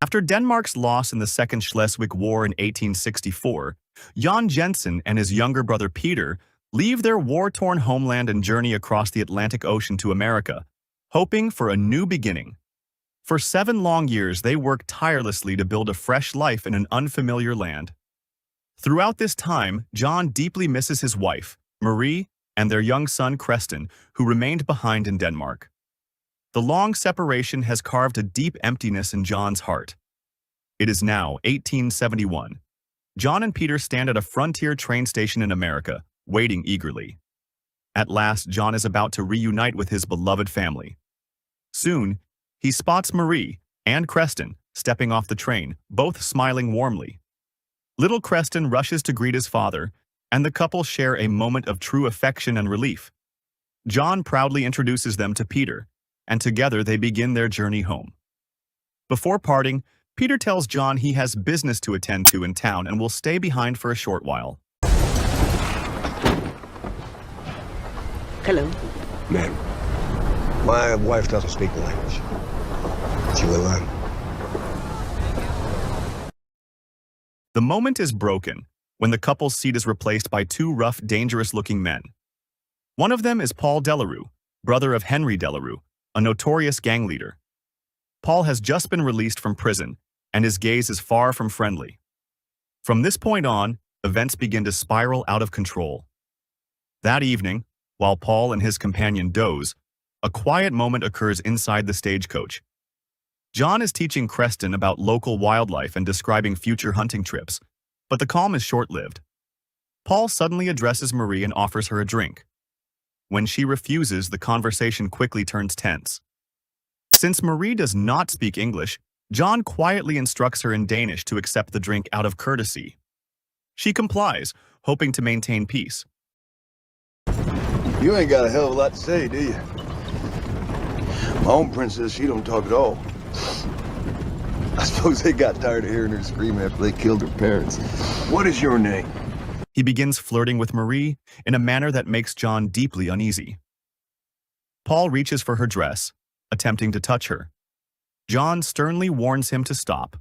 After Denmark's loss in the Second Schleswig War in 1864, Jan Jensen and his younger brother Peter leave their war-torn homeland and journey across the Atlantic Ocean to America, hoping for a new beginning. For 7 long years, they work tirelessly to build a fresh life in an unfamiliar land. Throughout this time, John deeply misses his wife, Marie, and their young son, Creston, who remained behind in Denmark. The long separation has carved a deep emptiness in John's heart. It is now 1871. John and Peter stand at a frontier train station in America, waiting eagerly. At last, John is about to reunite with his beloved family. Soon, he spots Marie and Creston stepping off the train, both smiling warmly. Little Creston rushes to greet his father, and the couple share a moment of true affection and relief. John proudly introduces them to Peter, and together they begin their journey home. Before parting, Peter tells John he has business to attend to in town and will stay behind for a short while. Hello. Ma'am, my wife doesn't speak the language. She will learn. The moment is broken when the couple's seat is replaced by 2 rough, dangerous-looking men. One of them is Paul Delarue, brother of Henry Delarue, a notorious gang leader. Paul has just been released from prison, and his gaze is far from friendly. From this point on, events begin to spiral out of control. That evening, while Paul and his companion doze, a quiet moment occurs inside the stagecoach. John is teaching Creston about local wildlife and describing future hunting trips, but the calm is short-lived. Paul suddenly addresses Marie and offers her a drink. When she refuses, the conversation quickly turns tense. Since Marie does not speak English, John quietly instructs her in Danish to accept the drink out of courtesy. She complies, hoping to maintain peace. You ain't got a hell of a lot to say, do you? My own princess, she don't talk at all. I suppose they got tired of hearing her scream after they killed her parents. What is your name? He begins flirting with Marie in a manner that makes John deeply uneasy. Paul reaches for her dress, attempting to touch her. John sternly warns him to stop.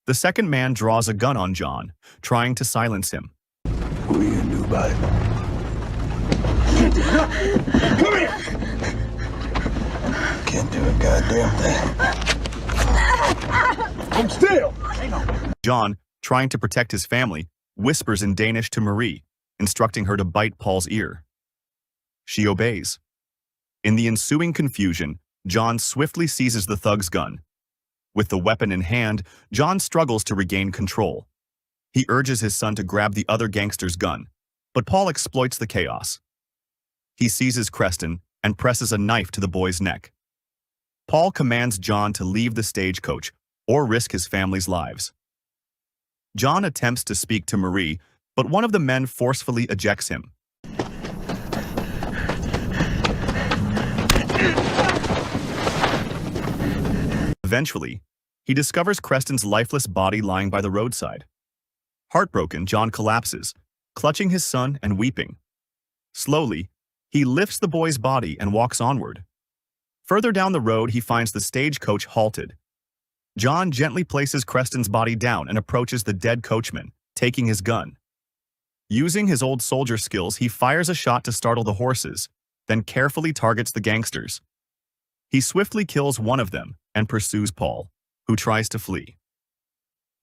The second man draws a gun on John, trying to silence him. What are you gonna do about it? Come here! Can't do a goddamn thing. I'm still! John, trying to protect his family, whispers in Danish to Marie, instructing her to bite Paul's ear. She obeys. In the ensuing confusion, John swiftly seizes the thug's gun. With the weapon in hand, John struggles to regain control. He urges his son to grab the other gangster's gun, but Paul exploits the chaos. He seizes Creston and presses a knife to the boy's neck. Paul commands John to leave the stagecoach or risk his family's lives. John attempts to speak to Marie, but one of the men forcefully ejects him. Eventually, he discovers Creston's lifeless body lying by the roadside. Heartbroken, John collapses, clutching his son and weeping. Slowly, he lifts the boy's body and walks onward. Further down the road, he finds the stagecoach halted. John gently places Creston's body down and approaches the dead coachman, taking his gun. Using his old soldier skills, he fires a shot to startle the horses, then carefully targets the gangsters. He swiftly kills one of them and pursues Paul, who tries to flee.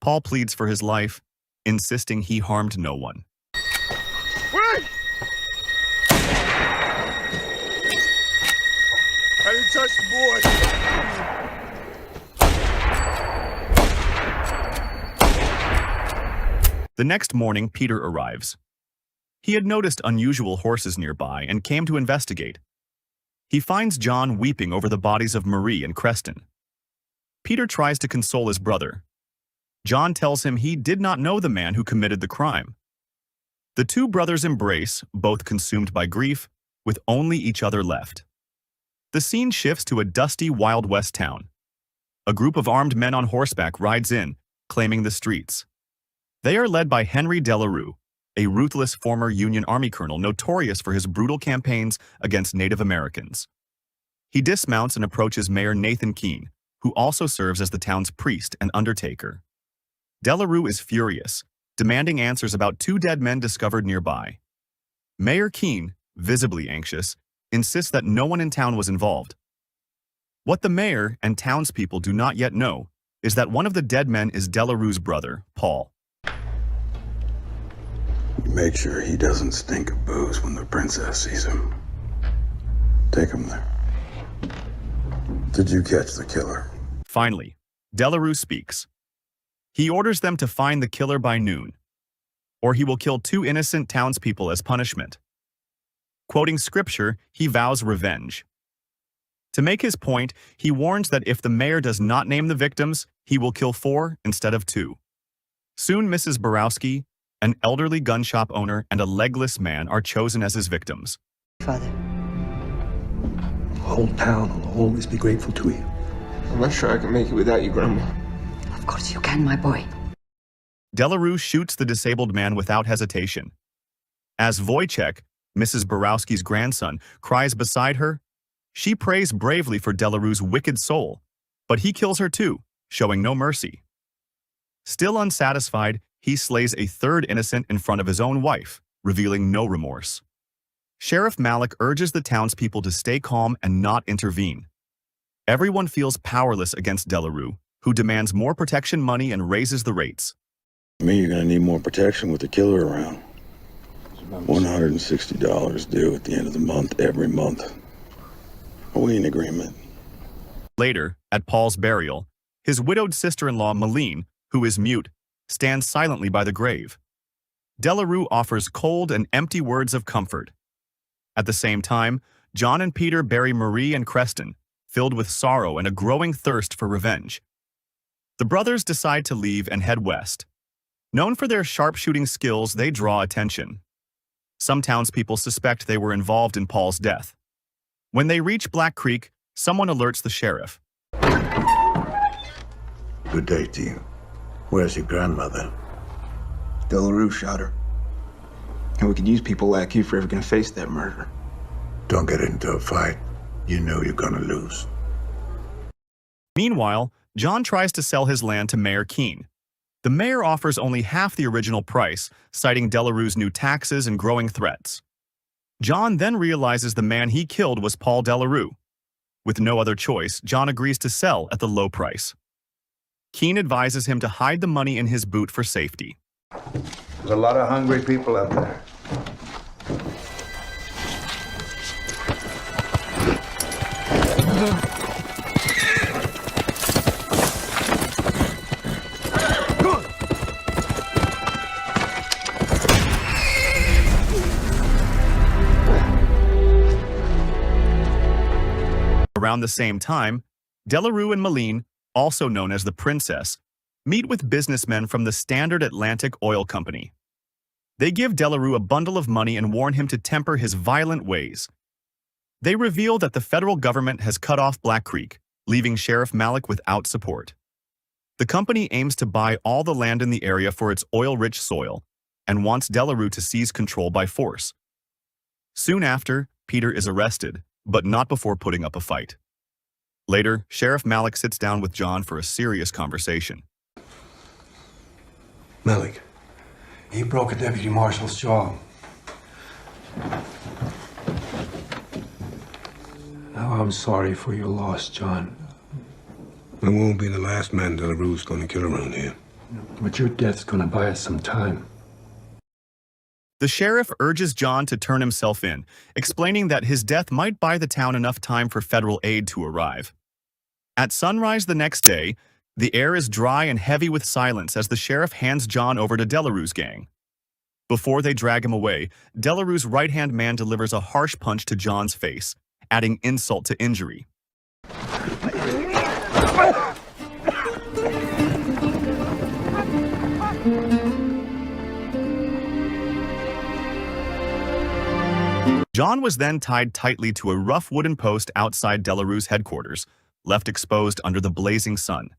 Paul pleads for his life, insisting he harmed no one. Wait! I didn't touch the boy. The next morning, Peter arrives. He had noticed unusual horses nearby and came to investigate. He finds John weeping over the bodies of Marie and Creston. Peter tries to console his brother. John tells him he did not know the man who committed the crime. The two brothers embrace, both consumed by grief, with only each other left. The scene shifts to a dusty Wild West town. A group of armed men on horseback rides in, claiming the streets. They are led by Henry Delarue, a ruthless former Union Army colonel notorious for his brutal campaigns against Native Americans. He dismounts and approaches Mayor Nathan Keene, who also serves as the town's priest and undertaker. Delarue is furious, demanding answers about two dead men discovered nearby. Mayor Keene, visibly anxious, insists that no one in town was involved. What the mayor and townspeople do not yet know is that one of the dead men is Delarue's brother, Paul. Make sure he doesn't stink of booze when the princess sees him. Take him there. Did you catch the killer? Finally, Delarue speaks. He orders them to find the killer by noon, or he will kill two innocent townspeople as punishment. Quoting scripture, he vows revenge. To make his point, he warns that if the mayor does not name the victims, he will kill 4 instead of 2. Soon Mrs. Borowski, an elderly gun shop owner, and a legless man are chosen as his victims. Father. The whole town will always be grateful to you. I'm not sure I can make it without you, Grandma. Of course you can, my boy. Delarue shoots the disabled man without hesitation. As Wojciech, Mrs. Borowski's grandson, cries beside her, she prays bravely for Delarue's wicked soul, but he kills her too, showing no mercy. Still unsatisfied, he slays a third innocent in front of his own wife, revealing no remorse. Sheriff Malik urges the townspeople to stay calm and not intervene. Everyone feels powerless against Delarue, who demands more protection money and raises the rates. You're gonna need more protection with the killer around. $160 due at the end of the month, every month. Are we in agreement? Later, at Paul's burial, his widowed sister-in-law, Malene, who is mute, stands silently by the grave. Delarue offers cold and empty words of comfort. At the same time, John and Peter bury Marie and Creston, filled with sorrow and a growing thirst for revenge. The brothers decide to leave and head west. Known for their sharpshooting skills, they draw attention. Some townspeople suspect they were involved in Paul's death. When they reach Black Creek, someone alerts the sheriff. Good day to you. Where's your grandmother? Delarue shot her. And we could use people like you if we're ever gonna face that murder. Don't get into a fight. You know you're gonna lose. Meanwhile, John tries to sell his land to Mayor Keene. The mayor offers only half the original price, citing Delarue's new taxes and growing threats. John then realizes the man he killed was Paul Delarue. With no other choice, John agrees to sell at the low price. Keene advises him to hide the money in his boot for safety. There's a lot of hungry people out there. Around the same time, Delarue and Malene, also known as the Princess, meet with businessmen from the Standard Atlantic Oil Company. They give Delarue a bundle of money and warn him to temper his violent ways. They reveal that the federal government has cut off Black Creek, leaving Sheriff Malik without support. The company aims to buy all the land in the area for its oil-rich soil and wants Delarue to seize control by force. Soon after, Peter is arrested, but not before putting up a fight. Later, Sheriff Malik sits down with John for a serious conversation. Malik, he broke a deputy marshal's jaw. Now I'm sorry for your loss, John. I won't be the last man Delarue's gonna kill around here. But your death's gonna buy us some time. The sheriff urges John to turn himself in, explaining that his death might buy the town enough time for federal aid to arrive. At sunrise the next day, the air is dry and heavy with silence as the sheriff hands John over to Delarue's gang. Before they drag him away, Delarue's right-hand man delivers a harsh punch to John's face, adding insult to injury. John was then tied tightly to a rough wooden post outside Delarue's headquarters, left exposed under the blazing sun.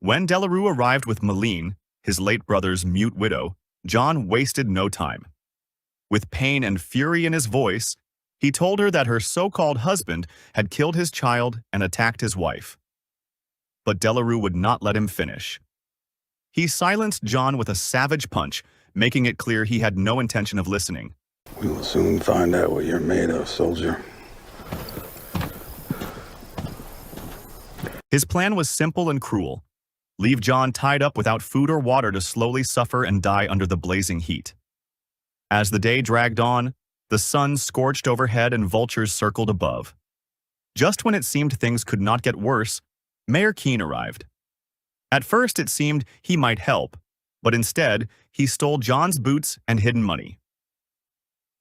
When Delarue arrived with Malene, his late brother's mute widow, John wasted no time. With pain and fury in his voice, he told her that her so-called husband had killed his child and attacked his wife. but Delarue would not let him finish. He silenced John with a savage punch, making it clear he had no intention of listening. We will soon find out what you're made of, soldier. His plan was simple and cruel. Leave John tied up without food or water to slowly suffer and die under the blazing heat. As the day dragged on, the sun scorched overhead and vultures circled above. Just when it seemed things could not get worse, Mayor Keene arrived. At first it seemed he might help, but instead he stole John's boots and hidden money.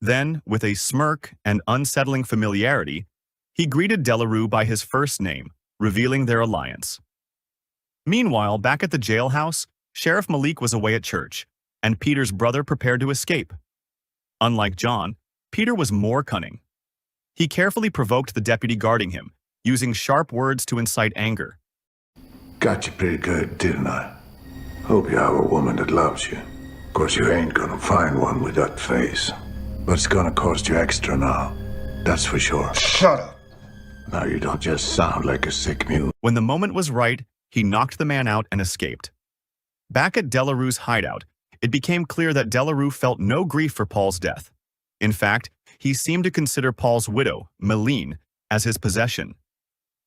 Then, with a smirk and unsettling familiarity, he greeted Delarue by his first name, revealing their alliance. Meanwhile, back at the jailhouse, Sheriff Malik was away at church, and Peter's brother prepared to escape. Unlike John, Peter was more cunning. He carefully provoked the deputy guarding him, using sharp words to incite anger. Got you pretty good, didn't I? Hope you have a woman that loves you. Of course, you ain't gonna find one with that face. But it's gonna cost you extra now. That's for sure. Shut up. Now you don't just sound like a sick mule. When the moment was right, he knocked the man out and escaped. Back at Delarue's hideout, it became clear that Delarue felt no grief for Paul's death. In fact, he seemed to consider Paul's widow, Meline, as his possession.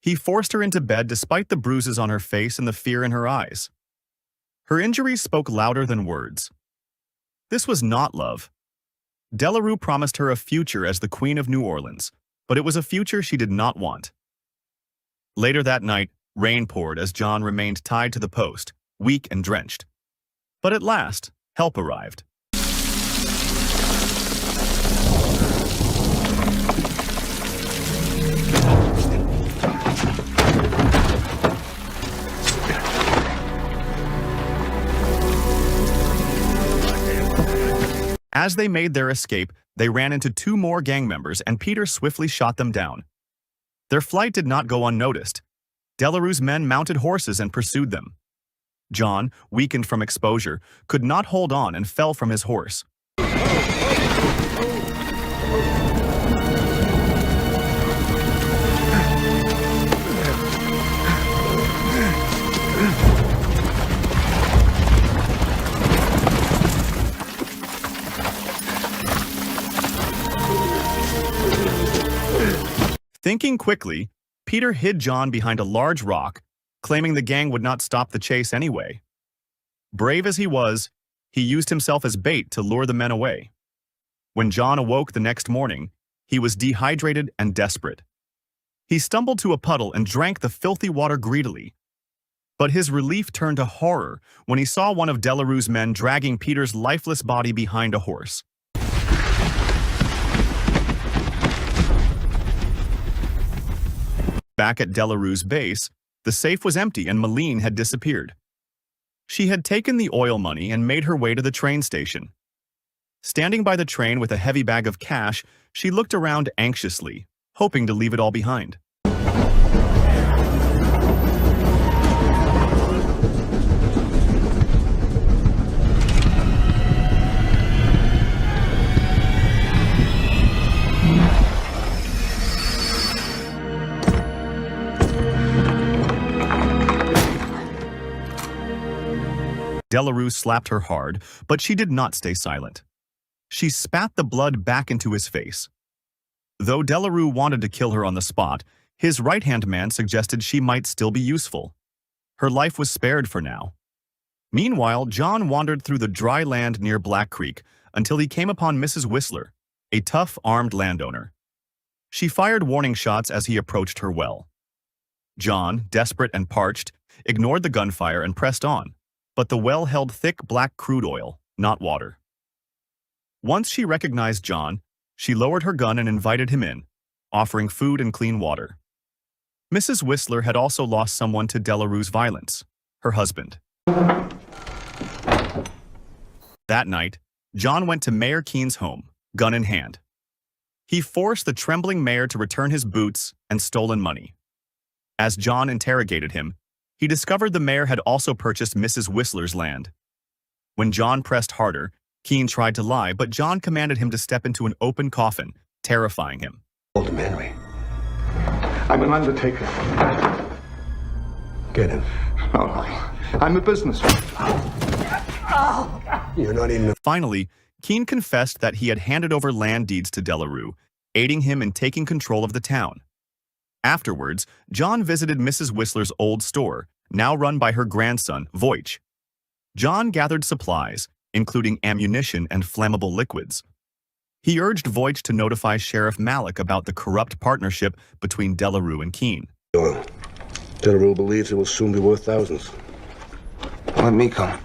He forced her into bed despite the bruises on her face and the fear in her eyes. Her injuries spoke louder than words. This was not love. Delarue promised her a future as the Queen of New Orleans, but it was a future she did not want. Later that night, rain poured as John remained tied to the post, weak and drenched. But at last, help arrived. As they made their escape, they ran into two more gang members and Peter swiftly shot them down. Their flight did not go unnoticed. Delarue's men mounted horses and pursued them. John, weakened from exposure, could not hold on and fell from his horse. Thinking quickly, Peter hid John behind a large rock, claiming the gang would not stop the chase anyway. Brave as he was, he used himself as bait to lure the men away. When John awoke the next morning, he was dehydrated and desperate. He stumbled to a puddle and drank the filthy water greedily. But his relief turned to horror when he saw one of Delarue's men dragging Peter's lifeless body behind a horse. Back at Delarue's base, the safe was empty and Meline had disappeared. She had taken the oil money and made her way to the train station. Standing by the train with a heavy bag of cash, she looked around anxiously, hoping to leave it all behind. Delarue slapped her hard, but she did not stay silent. She spat the blood back into his face. Though Delarue wanted to kill her on the spot, his right-hand man suggested she might still be useful. Her life was spared for now. Meanwhile, John wandered through the dry land near Black Creek until he came upon Mrs. Whistler, a tough, armed landowner. She fired warning shots as he approached her well. John, desperate and parched, ignored the gunfire and pressed on. But the well held thick black crude oil, not water. Once she recognized John, she lowered her gun and invited him in, offering food and clean water. Mrs. Whistler had also lost someone to Delarue's violence, her husband. That night, John went to Mayor Keene's home, gun in hand. He forced the trembling mayor to return his boots and stolen money. As John interrogated him, he discovered the mayor had also purchased Mrs. Whistler's land. When John pressed harder, Keene tried to lie, but John commanded him to step into an open coffin, terrifying him. Hold him, Henry. I'm an undertaker. Get him. All right. I'm a businessman. You're not even a... Finally, Keene confessed that he had handed over land deeds to Delarue, aiding him in taking control of the town. Afterwards, John visited Mrs. Whistler's old store, now run by her grandson, Voight. John gathered supplies, including ammunition and flammable liquids. He urged Voight to notify Sheriff Malik about the corrupt partnership between Delarue and Keene. Delarue believes it will soon be worth thousands. Let me come.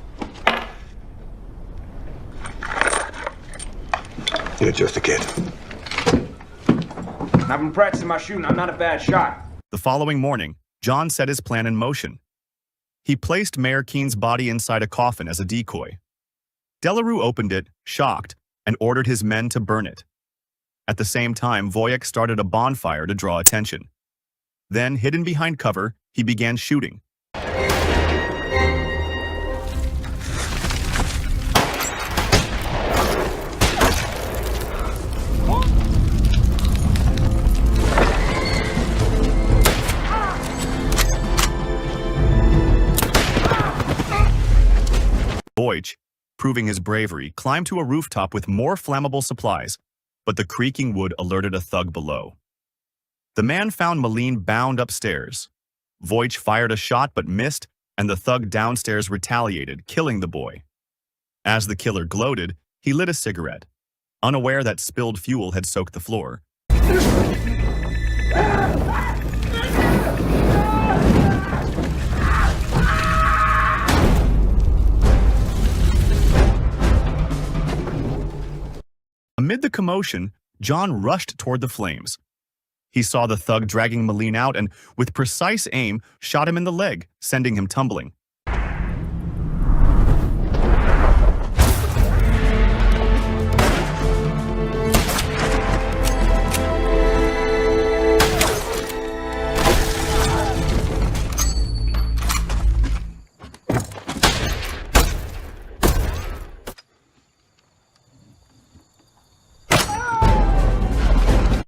You're just a kid. I've been practicing my shooting. I'm not a bad shot. The following morning, John set his plan in motion. He placed Mayor Keene's body inside a coffin as a decoy. Delarue opened it, shocked, and ordered his men to burn it. At the same time, Voight started a bonfire to draw attention. Then, hidden behind cover, he began shooting. Voight, proving his bravery, climbed to a rooftop with more flammable supplies, but the creaking wood alerted a thug below. The man found Malene bound upstairs. Voight fired a shot but missed, and the thug downstairs retaliated, killing the boy. As the killer gloated, he lit a cigarette, unaware that spilled fuel had soaked the floor. Amid the commotion, John rushed toward the flames. He saw the thug dragging Malene out and, with precise aim, shot him in the leg, sending him tumbling.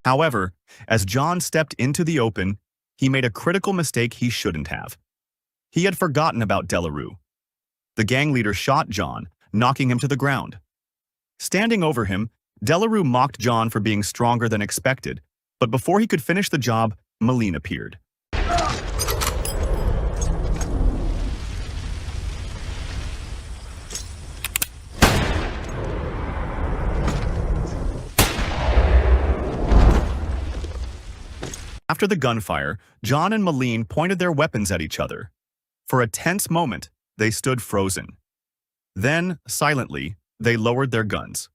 However, as John stepped into the open, he made a critical mistake he shouldn't have. He had forgotten about Delarue. The gang leader shot John, knocking him to the ground. Standing over him, Delarue mocked John for being stronger than expected, but before he could finish the job, Malene appeared. After the gunfire, John and Malene pointed their weapons at each other. For a tense moment, they stood frozen. Then, silently, they lowered their guns.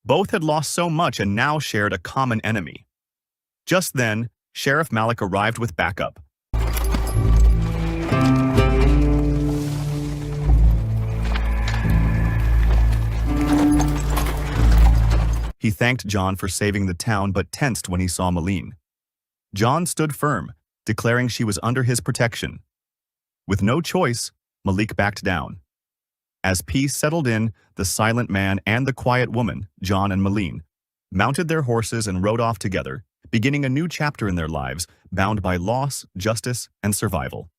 Both had lost so much and now shared a common enemy. Just then, Sheriff Malik arrived with backup. He thanked John for saving the town but tensed when he saw Malene. John stood firm, declaring she was under his protection. With no choice, Malik backed down. As peace settled in, the silent man and the quiet woman, John and Malene, mounted their horses and rode off together, beginning a new chapter in their lives, bound by loss, justice, and survival.